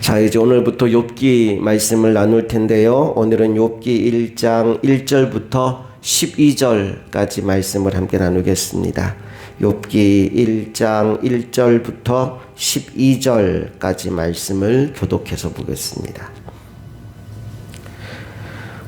자, 이제 오늘부터 욥기 말씀을 나눌 텐데요. 오늘은 욥기 1장 1절부터 12절까지 말씀을 함께 나누겠습니다. 욥기 1장 1절부터 12절까지 말씀을 교독해서 보겠습니다.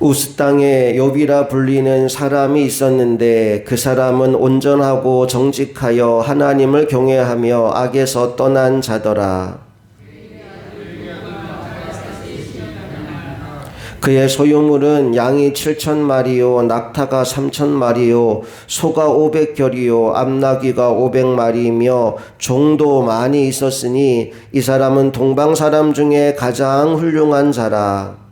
우스 땅에 욥이라 불리는 사람이 있었는데 그 사람은 온전하고 정직하여 하나님을 경외하며 악에서 떠난 자더라. 그의 소유물은 양이 7,000마리요 낙타가 3,000마리요 소가 500결이요 암나귀가 500마리이며 종도 많이 있었으니 이 사람은 동방 사람 중에 가장 훌륭한 자라.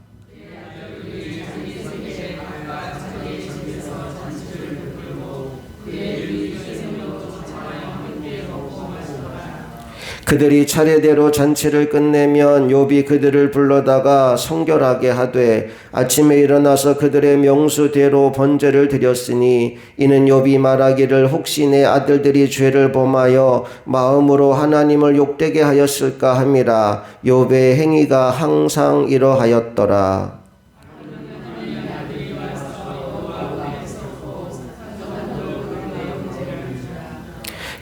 그들이 차례대로 잔치를 끝내면 욥이 그들을 불러다가 성결하게 하되 아침에 일어나서 그들의 명수대로 번제를 드렸으니 이는 욥이 말하기를 혹시 내 아들들이 죄를 범하여 마음으로 하나님을 욕되게 하였을까 함이라. 욥의 행위가 항상 이러하였더라.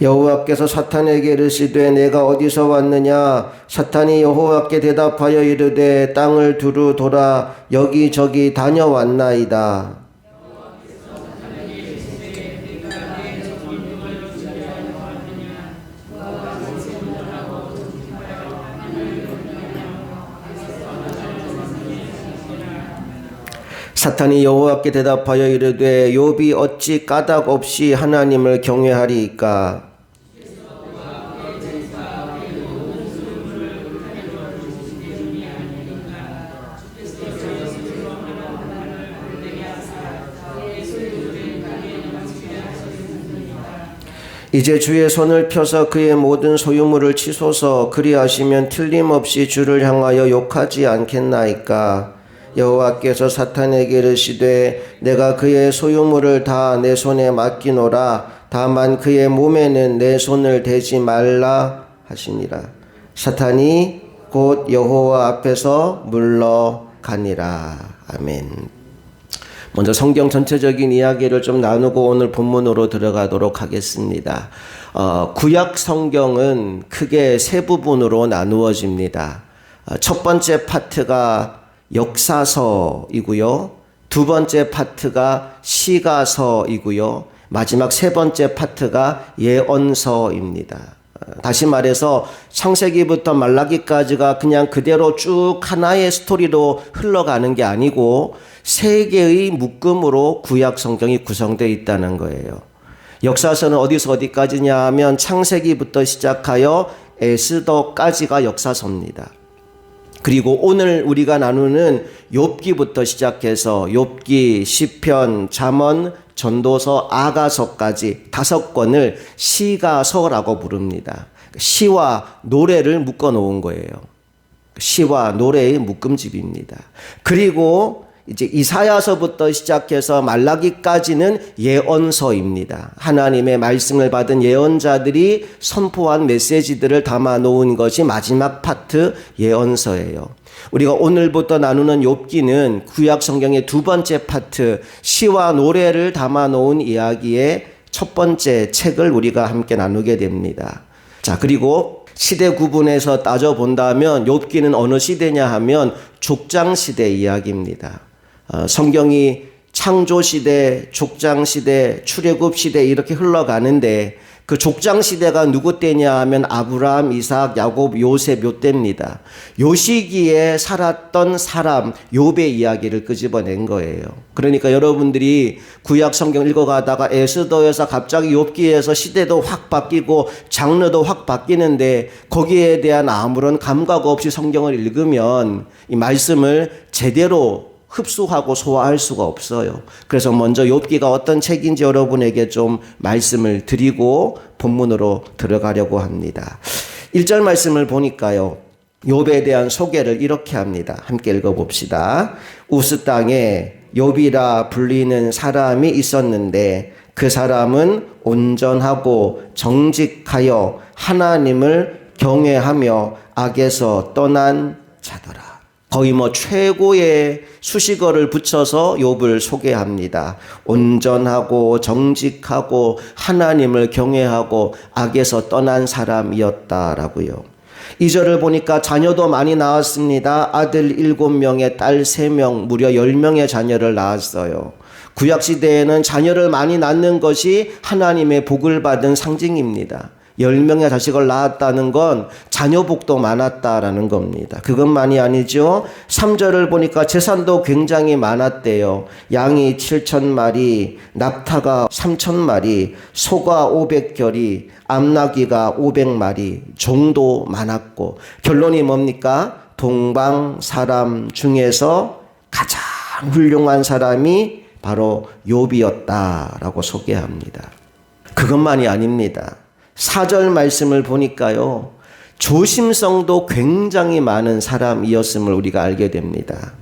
여호와께서 사탄에게 이르시되 내가 어디서 왔느냐? 사탄이 여호와께 대답하여 이르되 땅을 두루 돌아 여기저기 다녀왔나이다. 사탄이 여호와께 대답하여 이르되 욥이 어찌 까닭 없이 하나님을 경외하리이까? 이제 주의 손을 펴서 그의 모든 소유물을 치소서. 그리하시면 틀림없이 주를 향하여 욕하지 않겠나이까? 여호와께서 사탄에게 이르시되 내가 그의 소유물을 다 내 손에 맡기노라. 다만 그의 몸에는 내 손을 대지 말라 하시니라. 사탄이 곧 여호와 앞에서 물러가니라. 아멘. 먼저 성경 전체적인 이야기를 좀 나누고 오늘 본문으로 들어가도록 하겠습니다. 구약 성경은 크게 세 부분으로 나누어집니다. 첫 번째 파트가 역사서이고요. 두 번째 파트가 시가서이고요. 마지막 세 번째 파트가 예언서입니다. 다시 말해서 창세기부터 말라기까지가 그냥 그대로 쭉 하나의 스토리로 흘러가는 게 아니고 세 개의 묶음으로 구약 성경이 구성되어 있다는 거예요. 역사서는 어디서 어디까지냐 하면 창세기부터 시작하여 에스더까지가 역사서입니다. 그리고 오늘 우리가 나누는 욥기부터 시작해서 욥기, 시편, 잠언, 전도서, 아가서까지 5권을 시가서라고 부릅니다. 시와 노래를 묶어 놓은 거예요. 시와 노래의 묶음집입니다. 그리고 이제 이사야서부터 시작해서 말라기까지는 예언서입니다. 하나님의 말씀을 받은 예언자들이 선포한 메시지들을 담아 놓은 것이 마지막 파트 예언서예요. 우리가 오늘부터 나누는 욥기는 구약 성경의 두 번째 파트 시와 노래를 담아 놓은 이야기의 첫 번째 책을 우리가 함께 나누게 됩니다. 자, 그리고 시대 구분해서 따져본다면 욥기는 어느 시대냐 하면 족장시대 이야기입니다. 성경이 창조시대, 족장시대, 출애굽시대 이렇게 흘러가는데 그 족장시대가 누구 때냐 하면 아브라함, 이삭, 야곱, 요셉 요 때입니다. 요 시기에 살았던 사람 욥의 이야기를 끄집어낸 거예요. 그러니까 여러분들이 구약 성경 읽어가다가 에스더에서 갑자기 욥기에서 시대도 확 바뀌고 장르도 확 바뀌는데 거기에 대한 아무런 감각 없이 성경을 읽으면 이 말씀을 제대로 흡수하고 소화할 수가 없어요. 그래서 먼저 욥기가 어떤 책인지 여러분에게 좀 말씀을 드리고 본문으로 들어가려고 합니다. 1절 말씀을 보니까요. 욥에 대한 소개를 이렇게 합니다. 함께 읽어봅시다. 우스 땅에 욥이라 불리는 사람이 있었는데 그 사람은 온전하고 정직하여 하나님을 경외하며 악에서 떠난 거의 최고의 수식어를 붙여서 욥을 소개합니다. 온전하고 정직하고 하나님을 경외하고 악에서 떠난 사람이었다라고요. 2절을 보니까 자녀도 많이 낳았습니다. 아들 7명에 딸 3명, 무려 10명의 자녀를 낳았어요. 구약시대에는 자녀를 많이 낳는 것이 하나님의 복을 받은 상징입니다. 10명의 자식을 낳았다는 건 자녀 복도 많았다라는 겁니다. 그것만이 아니죠. 3절을 보니까 재산도 굉장히 많았대요. 양이 7,000마리, 낙타가 3,000마리, 소가 500결이, 암나귀가 500마리, 종도 많았고, 결론이 뭡니까? 동방 사람 중에서 가장 훌륭한 사람이 바로 욥이었다라고 소개합니다. 그것만이 아닙니다. 4절 말씀을 보니까요, 조심성도 굉장히 많은 사람이었음을 우리가 알게 됩니다.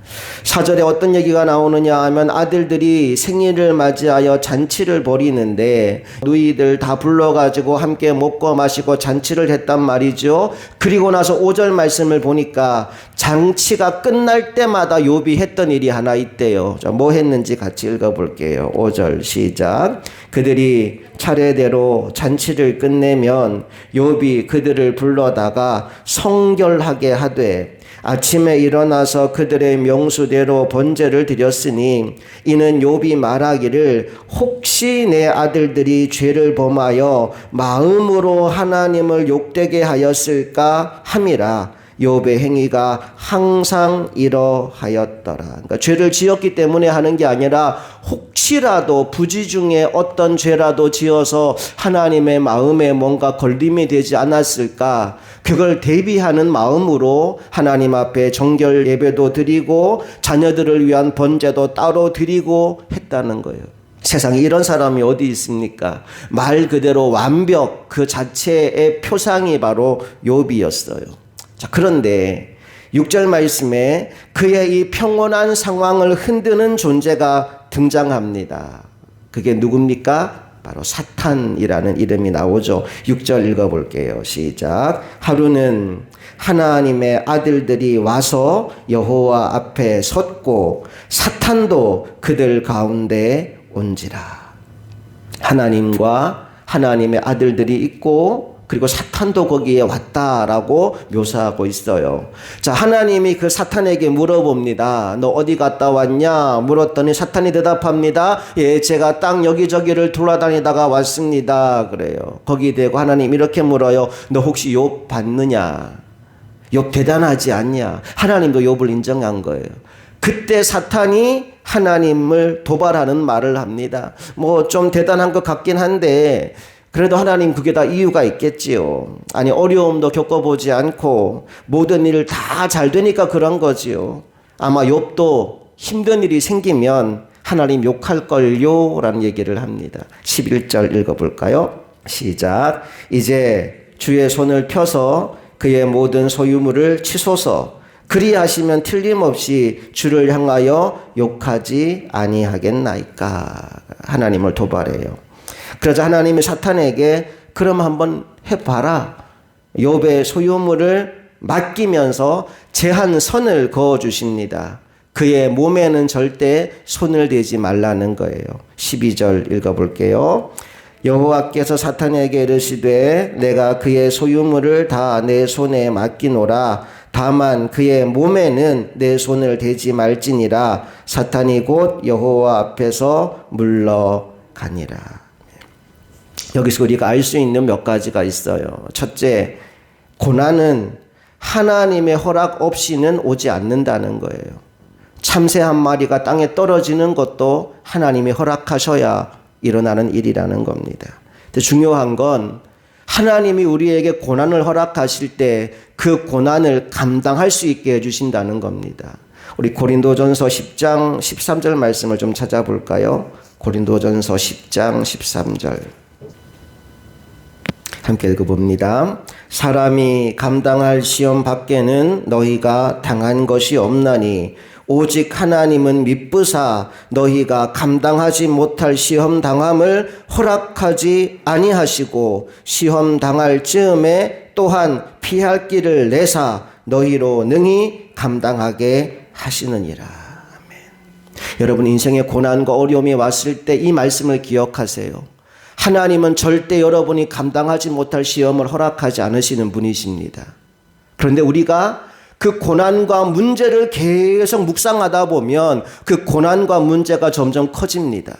4절에 어떤 얘기가 나오느냐 하면 아들들이 생일을 맞이하여 잔치를 벌이는데 누이들 다 불러가지고 함께 먹고 마시고 잔치를 했단 말이죠. 그리고 나서 5절 말씀을 보니까 잔치가 끝날 때마다 욥이 했던 일이 하나 있대요. 자, 뭐 했는지 같이 읽어볼게요. 5절 시작. 그들이 차례대로 잔치를 끝내면 욥이 그들을 불러다가 성결하게 하되 아침에 일어나서 그들의 명수대로 번제를 드렸으니 이는 욥이 말하기를 혹시 내 아들들이 죄를 범하여 마음으로 하나님을 욕되게 하였을까 함이라. 욥의 행위가 항상 이러하였더라. 그러니까 죄를 지었기 때문에 하는 게 아니라 혹시라도 부지 중에 어떤 죄라도 지어서 하나님의 마음에 뭔가 걸림이 되지 않았을까, 그걸 대비하는 마음으로 하나님 앞에 정결 예배도 드리고 자녀들을 위한 번제도 따로 드리고 했다는 거예요. 세상에 이런 사람이 어디 있습니까? 말 그대로 완벽 그 자체의 표상이 바로 욥이었어요. 자, 그런데 6절 말씀에 그의 이 평온한 상황을 흔드는 존재가 등장합니다. 그게 누굽니까? 바로 사탄이라는 이름이 나오죠. 6절 읽어볼게요. 시작. 하루는 하나님의 아들들이 와서 여호와 앞에 섰고 사탄도 그들 가운데 온지라. 하나님과 하나님의 아들들이 있고 그리고 사탄도 거기에 왔다라고 묘사하고 있어요. 자, 하나님이 그 사탄에게 물어봅니다. 너 어디 갔다 왔냐? 물었더니 사탄이 대답합니다. 예, 제가 땅 여기저기를 돌아다니다가 왔습니다. 그래요. 거기에 대고 하나님 이렇게 물어요. 너 혹시 욥 봤느냐? 욥 대단하지 않냐? 하나님도 욥을 인정한 거예요. 그때 사탄이 하나님을 도발하는 말을 합니다. 뭐 좀 대단한 것 같긴 한데 그래도 하나님 그게 다 이유가 있겠지요. 아니 어려움도 겪어보지 않고 모든 일 다 잘 되니까 그런 거지요. 아마 욥도 힘든 일이 생기면 하나님 욕할걸요 라는 얘기를 합니다. 11절 읽어볼까요? 시작. 이제 주의 손을 펴서 그의 모든 소유물을 치소서. 그리하시면 틀림없이 주를 향하여 욕하지 아니하겠나이까. 하나님을 도발해요. 그러자 하나님이 사탄에게 그럼 한번 해봐라. 욥의 소유물을 맡기면서 제한선을 그어주십니다. 그의 몸에는 절대 손을 대지 말라는 거예요. 12절 읽어볼게요. 여호와께서 사탄에게 이르시되 내가 그의 소유물을 다 내 손에 맡기노라. 다만 그의 몸에는 내 손을 대지 말지니라. 사탄이 곧 여호와 앞에서 물러가니라. 여기서 우리가 알 수 있는 몇 가지가 있어요. 첫째, 고난은 하나님의 허락 없이는 오지 않는다는 거예요. 참새 한 마리가 땅에 떨어지는 것도 하나님이 허락하셔야 일어나는 일이라는 겁니다. 근데 중요한 건 하나님이 우리에게 고난을 허락하실 때 그 고난을 감당할 수 있게 해주신다는 겁니다. 우리 고린도전서 10장 13절 말씀을 좀 찾아볼까요? 고린도전서 10장 13절 함께 읽어봅니다. 사람이 감당할 시험 밖에는 너희가 당한 것이 없나니 오직 하나님은 미쁘사 너희가 감당하지 못할 시험 당함을 허락하지 아니하시고 시험 당할 즈음에 또한 피할 길을 내사 너희로 능히 감당하게 하시느니라. 아멘. 여러분, 인생의 고난과 어려움이 왔을 때 이 말씀을 기억하세요. 하나님은 절대 여러분이 감당하지 못할 시험을 허락하지 않으시는 분이십니다. 그런데 우리가 그 고난과 문제를 계속 묵상하다 보면 그 고난과 문제가 점점 커집니다.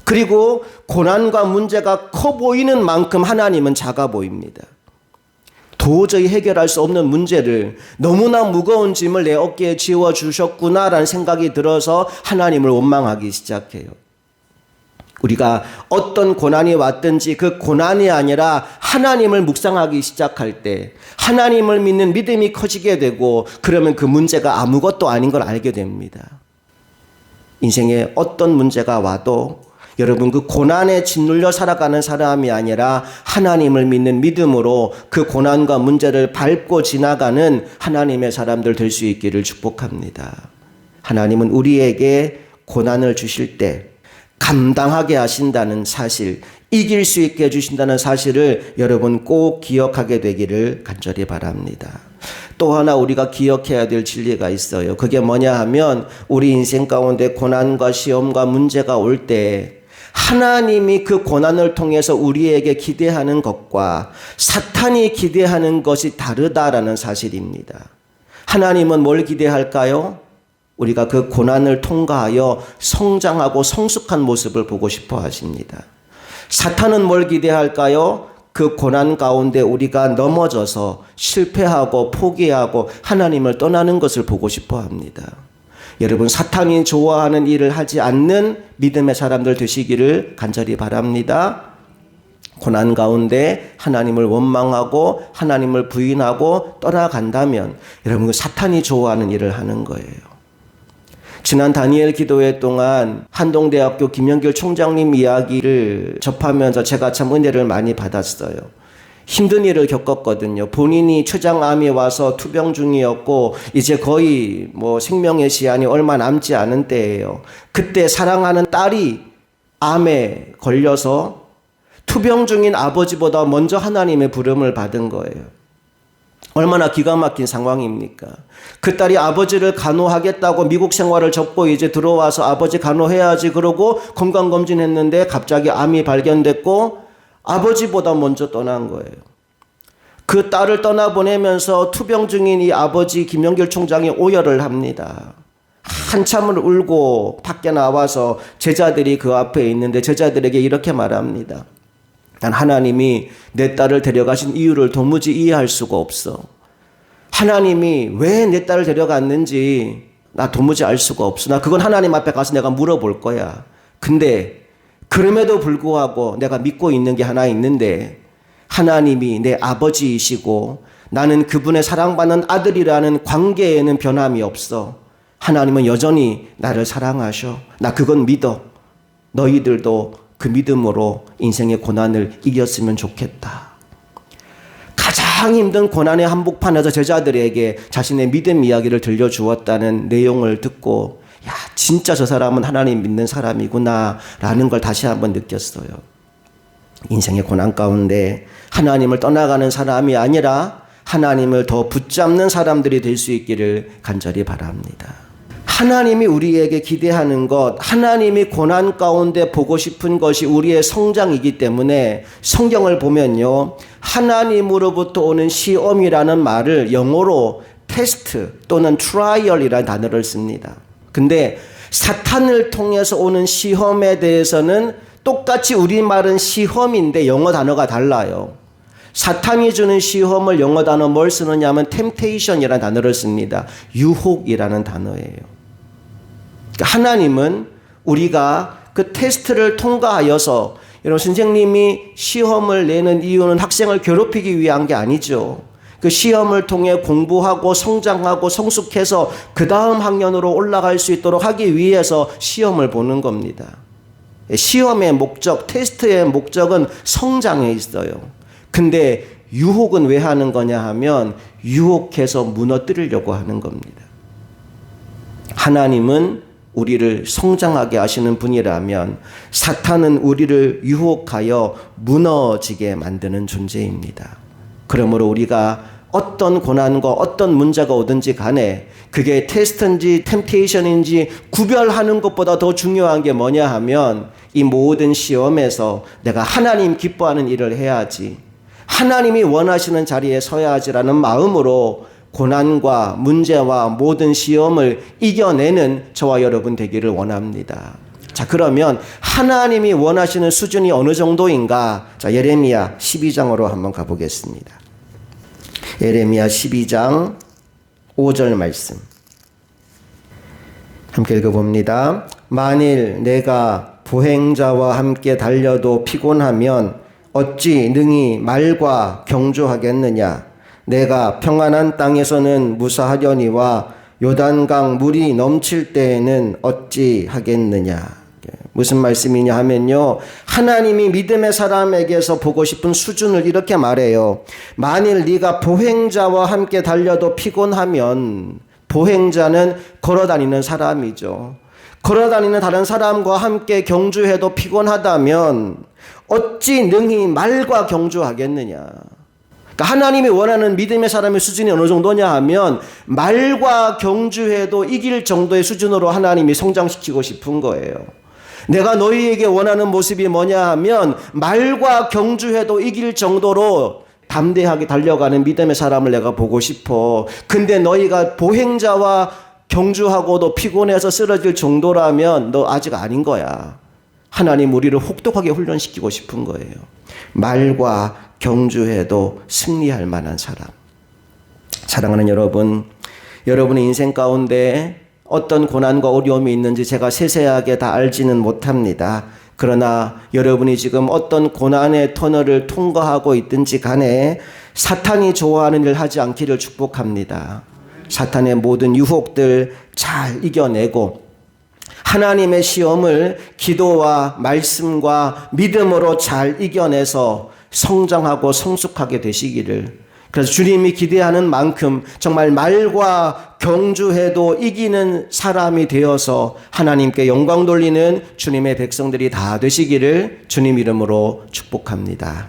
그리고 고난과 문제가 커 보이는 만큼 하나님은 작아 보입니다. 도저히 해결할 수 없는 문제를, 너무나 무거운 짐을 내 어깨에 지워주셨구나라는 생각이 들어서 하나님을 원망하기 시작해요. 우리가 어떤 고난이 왔든지 그 고난이 아니라 하나님을 묵상하기 시작할 때 하나님을 믿는 믿음이 커지게 되고, 그러면 그 문제가 아무것도 아닌 걸 알게 됩니다. 인생에 어떤 문제가 와도 여러분, 그 고난에 짓눌려 살아가는 사람이 아니라 하나님을 믿는 믿음으로 그 고난과 문제를 밟고 지나가는 하나님의 사람들 될 수 있기를 축복합니다. 하나님은 우리에게 고난을 주실 때 감당하게 하신다는 사실, 이길 수 있게 해주신다는 사실을 여러분 꼭 기억하게 되기를 간절히 바랍니다. 또 하나 우리가 기억해야 될 진리가 있어요. 그게 뭐냐 하면, 우리 인생 가운데 고난과 시험과 문제가 올 때 하나님이 그 고난을 통해서 우리에게 기대하는 것과 사탄이 기대하는 것이 다르다라는 사실입니다. 하나님은 뭘 기대할까요? 우리가 그 고난을 통과하여 성장하고 성숙한 모습을 보고 싶어 하십니다. 사탄은 뭘 기대할까요? 그 고난 가운데 우리가 넘어져서 실패하고 포기하고 하나님을 떠나는 것을 보고 싶어 합니다. 여러분, 사탄이 좋아하는 일을 하지 않는 믿음의 사람들 되시기를 간절히 바랍니다. 고난 가운데 하나님을 원망하고 하나님을 부인하고 떠나간다면 여러분, 사탄이 좋아하는 일을 하는 거예요. 지난 다니엘 기도회 동안 한동대학교 김영길 총장님 이야기를 접하면서 제가 참 은혜를 많이 받았어요. 힘든 일을 겪었거든요. 본인이 췌장암이 와서 투병 중이었고 이제 거의 생명의 시한이 얼마 남지 않은 때예요. 그때 사랑하는 딸이 암에 걸려서 투병 중인 아버지보다 먼저 하나님의 부름을 받은 거예요. 얼마나 기가 막힌 상황입니까? 그 딸이 아버지를 간호하겠다고 미국 생활을 접고 이제 들어와서 아버지 간호해야지 그러고 건강검진했는데 갑자기 암이 발견됐고 아버지보다 먼저 떠난 거예요. 그 딸을 떠나보내면서 투병 중인 이 아버지 김영길 총장이 오열을 합니다. 한참을 울고 밖에 나와서 제자들이 그 앞에 있는데 제자들에게 이렇게 말합니다. 난 하나님이 내 딸을 데려가신 이유를 도무지 이해할 수가 없어. 하나님이 왜 내 딸을 데려갔는지 나 도무지 알 수가 없어. 나 그건 하나님 앞에 가서 내가 물어볼 거야. 근데 그럼에도 불구하고 내가 믿고 있는 게 하나 있는데, 하나님이 내 아버지이시고 나는 그분의 사랑받는 아들이라는 관계에는 변함이 없어. 하나님은 여전히 나를 사랑하셔. 나 그건 믿어. 너희들도 그 믿음으로 인생의 고난을 이겼으면 좋겠다. 가장 힘든 고난의 한복판에서 제자들에게 자신의 믿음 이야기를 들려주었다는 내용을 듣고, 야, 진짜 저 사람은 하나님 믿는 사람이구나 라는 걸 다시 한번 느꼈어요. 인생의 고난 가운데 하나님을 떠나가는 사람이 아니라 하나님을 더 붙잡는 사람들이 될 수 있기를 간절히 바랍니다. 하나님이 우리에게 기대하는 것, 하나님이 고난 가운데 보고 싶은 것이 우리의 성장이기 때문에 성경을 보면요, 하나님으로부터 오는 시험이라는 말을 영어로 테스트 또는 트라이얼이라는 단어를 씁니다. 근데 사탄을 통해서 오는 시험에 대해서는 똑같이 우리말은 시험인데 영어 단어가 달라요. 사탄이 주는 시험을 영어 단어 뭘 쓰느냐 하면 temptation이라는 단어를 씁니다. 유혹이라는 단어예요. 그러니까 하나님은 우리가 그 테스트를 통과하여서, 여러분, 선생님이 시험을 내는 이유는 학생을 괴롭히기 위한 게 아니죠. 그 시험을 통해 공부하고 성장하고 성숙해서 그 다음 학년으로 올라갈 수 있도록 하기 위해서 시험을 보는 겁니다. 시험의 목적, 테스트의 목적은 성장에 있어요. 근데 유혹은 왜 하는 거냐 하면 유혹해서 무너뜨리려고 하는 겁니다. 하나님은 우리를 성장하게 하시는 분이라면 사탄은 우리를 유혹하여 무너지게 만드는 존재입니다. 그러므로 우리가 어떤 고난과 어떤 문제가 오든지 간에 그게 테스트인지 템테이션인지 구별하는 것보다 더 중요한 게 뭐냐 하면 이 모든 시험에서 내가 하나님 기뻐하는 일을 해야지, 하나님이 원하시는 자리에 서야지라는 마음으로 고난과 문제와 모든 시험을 이겨내는 저와 여러분 되기를 원합니다. 자, 그러면 하나님이 원하시는 수준이 어느 정도인가? 자, 예레미야 12장으로 한번 가보겠습니다. 예레미야 12장 5절 말씀 함께 읽어봅니다. 만일 내가 보행자와 함께 달려도 피곤하면 어찌 능히 말과 경주하겠느냐? 내가 평안한 땅에서는 무사하려니와 요단강 물이 넘칠 때에는 어찌 하겠느냐? 무슨 말씀이냐 하면요, 하나님이 믿음의 사람에게서 보고 싶은 수준을 이렇게 말해요. 만일 네가 보행자와 함께 달려도 피곤하면, 보행자는 걸어다니는 사람이죠. 걸어다니는 다른 사람과 함께 경주해도 피곤하다면 어찌 능히 말과 경주하겠느냐? 그러니까 하나님이 원하는 믿음의 사람의 수준이 어느 정도냐 하면 말과 경주해도 이길 정도의 수준으로 하나님이 성장시키고 싶은 거예요. 내가 너희에게 원하는 모습이 뭐냐 하면 말과 경주해도 이길 정도로 담대하게 달려가는 믿음의 사람을 내가 보고 싶어. 근데 너희가 보행자와 경주하고도 피곤해서 쓰러질 정도라면 너 아직 아닌 거야. 하나님 우리를 혹독하게 훈련시키고 싶은 거예요. 말과 경주해도 승리할 만한 사람. 사랑하는 여러분, 여러분의 인생 가운데 어떤 고난과 어려움이 있는지 제가 세세하게 다 알지는 못합니다. 그러나 여러분이 지금 어떤 고난의 터널을 통과하고 있든지 간에 사탄이 좋아하는 일 하지 않기를 축복합니다. 사탄의 모든 유혹들 잘 이겨내고 하나님의 시험을 기도와 말씀과 믿음으로 잘 이겨내서 성장하고 성숙하게 되시기를, 그래서 주님이 기대하는 만큼 정말 말과 경주해도 이기는 사람이 되어서 하나님께 영광 돌리는 주님의 백성들이 다 되시기를 주님 이름으로 축복합니다.